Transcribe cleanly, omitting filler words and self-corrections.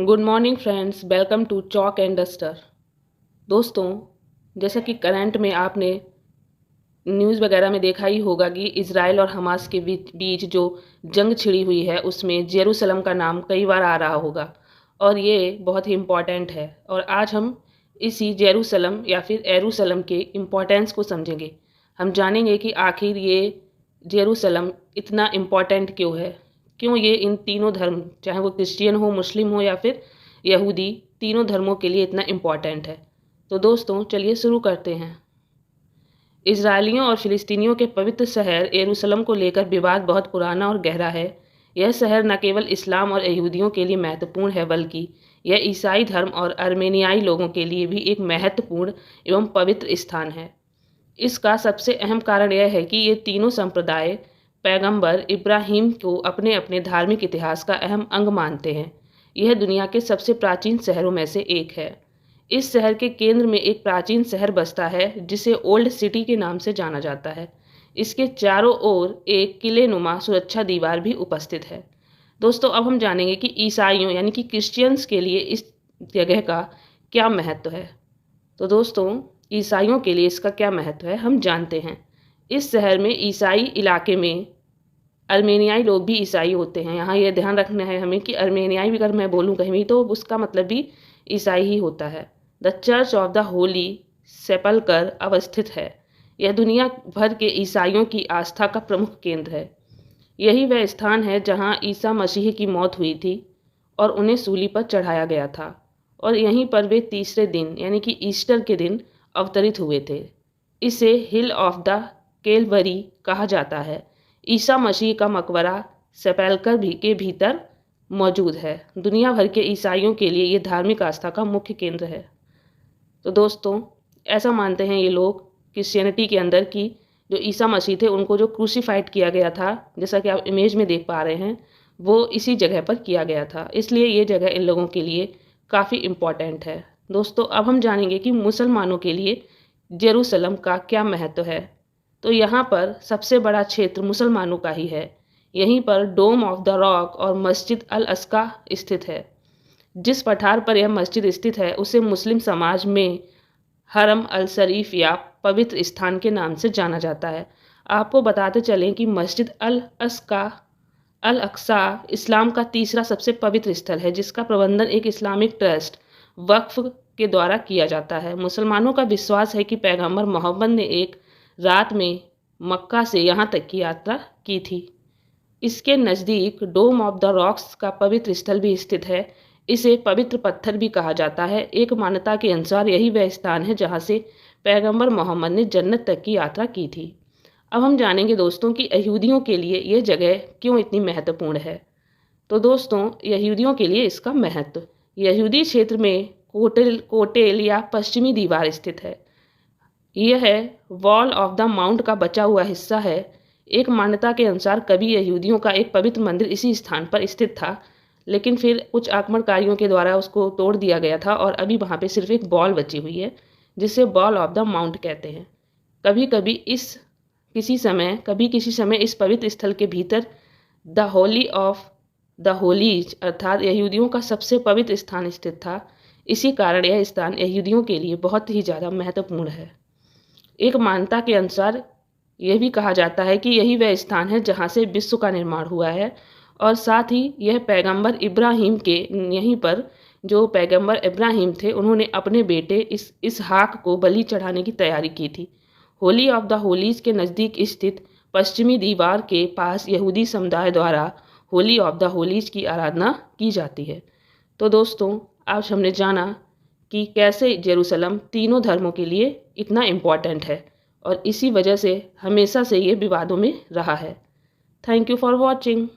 Good morning friends, welcome to chalk and duster. दोस्तों, जैसा कि करंट में आपने न्यूज़ वगैरह में देखा ही होगा कि इज़राइल और हमास के बीच जो जंग छिड़ी हुई है उसमें जेरूसलम का नाम कई बार आ रहा होगा और ये बहुत ही इम्पॉर्टेंट है। और आज हम इसी जेरूसलम या फिर एरूसलम के इम्पोर्टेंस को समझेंगे। हम जानेंगे कि आखिर ये जेरूसलम इतना इम्पॉर्टेंट क्यों है, क्यों ये इन तीनों धर्म, चाहे वो क्रिश्चियन हो, मुस्लिम हो या फिर यहूदी, तीनों धर्मों के लिए इतना इम्पॉर्टेंट है। तो दोस्तों चलिए शुरू करते हैं। इजरायलियों और फिलिस्तीनियों के पवित्र शहर यरूशलेम को लेकर विवाद बहुत पुराना और गहरा है। यह शहर न केवल इस्लाम और यहूदियों के लिए महत्वपूर्ण है, बल्कि यह ईसाई धर्म और अर्मेनियाई लोगों के लिए भी एक महत्वपूर्ण एवं पवित्र स्थान है। इसका सबसे अहम कारण यह है कि ये तीनों संप्रदाय पैगंबर इब्राहिम को अपने अपने धार्मिक इतिहास का अहम अंग मानते हैं। यह दुनिया के सबसे प्राचीन शहरों में से एक है। इस शहर के केंद्र में एक प्राचीन शहर बसता है जिसे ओल्ड सिटी के नाम से जाना जाता है। इसके चारों ओर एक किलेनुमा सुरक्षा दीवार भी उपस्थित है। दोस्तों, अब हम जानेंगे कि ईसाइयों यानी कि क्रिश्चियंस के लिए इस जगह का क्या महत्व है। तो दोस्तों, ईसाइयों के लिए इसका क्या महत्व है हम जानते हैं। इस शहर में ईसाई इलाके में अर्मेनियाई लोग भी ईसाई होते हैं। यहाँ यह ध्यान रखना है हमें कि अर्मेनियाई भी अगर मैं बोलूँ कहीं भी तो उसका मतलब भी ईसाई ही होता है। The church of the holy sepulchre अवस्थित है। यह दुनिया भर के ईसाइयों की आस्था का प्रमुख केंद्र है। यही वह स्थान है जहाँ ईसा मसीह की मौत हुई थी और उन्हें सूली पर चढ़ाया गया था, और यहीं पर वे तीसरे दिन यानी कि ईस्टर के दिन अवतरित हुए थे। इसे हिल ऑफ द कैलवरी कहा जाता है। ईसा मसीह का मकबरा सेपल्कर के भीतर मौजूद है। दुनिया भर के ईसाइयों के लिए ये धार्मिक आस्था का मुख्य केंद्र है। तो दोस्तों, ऐसा मानते हैं ये लोग क्रिश्चियनिटी के अंदर कि जो ईसा मसीह थे उनको जो क्रूसीफाइड किया गया था, जैसा कि आप इमेज में देख पा रहे हैं, वो इसी जगह पर किया गया था। इसलिए ये जगह इन लोगों के लिए काफ़ी इम्पॉर्टेंट है। दोस्तों, अब हम जानेंगे कि मुसलमानों के लिए जेरूसलम का क्या महत्व है। तो यहाँ पर सबसे बड़ा क्षेत्र मुसलमानों का ही है। यहीं पर डोम ऑफ द रॉक और मस्जिद अल अस्का स्थित है। जिस पठार पर यह मस्जिद स्थित है उसे मुस्लिम समाज में हरम अल शरीफ या पवित्र स्थान के नाम से जाना जाता है। आपको बताते चलें कि मस्जिद अल अक्सा इस्लाम का तीसरा सबसे पवित्र स्थल है, जिसका प्रबंधन एक इस्लामिक ट्रस्ट वक्फ के द्वारा किया जाता है। मुसलमानों का विश्वास है कि पैगंबर मोहम्मद ने एक रात में मक्का से यहाँ तक की यात्रा की थी। इसके नज़दीक डोम ऑफ द रॉक्स का पवित्र स्थल भी स्थित है। इसे पवित्र पत्थर भी कहा जाता है। एक मान्यता के अनुसार यही वह स्थान है जहाँ से पैगंबर मोहम्मद ने जन्नत तक की यात्रा की थी। अब हम जानेंगे दोस्तों कि यहूदियों के लिए यह जगह क्यों इतनी महत्वपूर्ण है। तो दोस्तों, यहूदियों के लिए इसका महत्व, यहूदी क्षेत्र में कोटेल या पश्चिमी दीवार स्थित है। यह वॉल ऑफ द माउंट का बचा हुआ हिस्सा है। एक मान्यता के अनुसार कभी यहूदियों का एक पवित्र मंदिर इसी स्थान पर स्थित था, लेकिन फिर कुछ आक्रमणकारियों के द्वारा उसको तोड़ दिया गया था और अभी वहाँ पे सिर्फ एक बॉल बची हुई है, जिसे वॉल ऑफ द माउंट कहते हैं। कभी किसी समय इस पवित्र स्थल के भीतर the Holi of the Holis अर्थात यहूदियों का सबसे पवित्र स्थान स्थित था। इसी कारण यह स्थान यहूदियों के लिए बहुत ही ज़्यादा महत्वपूर्ण है। एक मान्यता के अनुसार यह भी कहा जाता है कि यही वह स्थान है जहाँ से विश्व का निर्माण हुआ है, और साथ ही यह पैगंबर इब्राहिम के, यहीं पर जो पैगंबर इब्राहिम थे उन्होंने अपने बेटे इसहाक को बलि चढ़ाने की तैयारी की थी। होली ऑफ द होलीज के नज़दीक स्थित पश्चिमी दीवार के पास यहूदी समुदाय द्वारा होली ऑफ द होलीज की आराधना की जाती है। तो दोस्तों, आज हमने जाना कि कैसे जेरूसलम तीनों धर्मों के लिए इतना इम्पॉर्टेंट है और इसी वजह से हमेशा से ये विवादों में रहा है। Thank you for watching.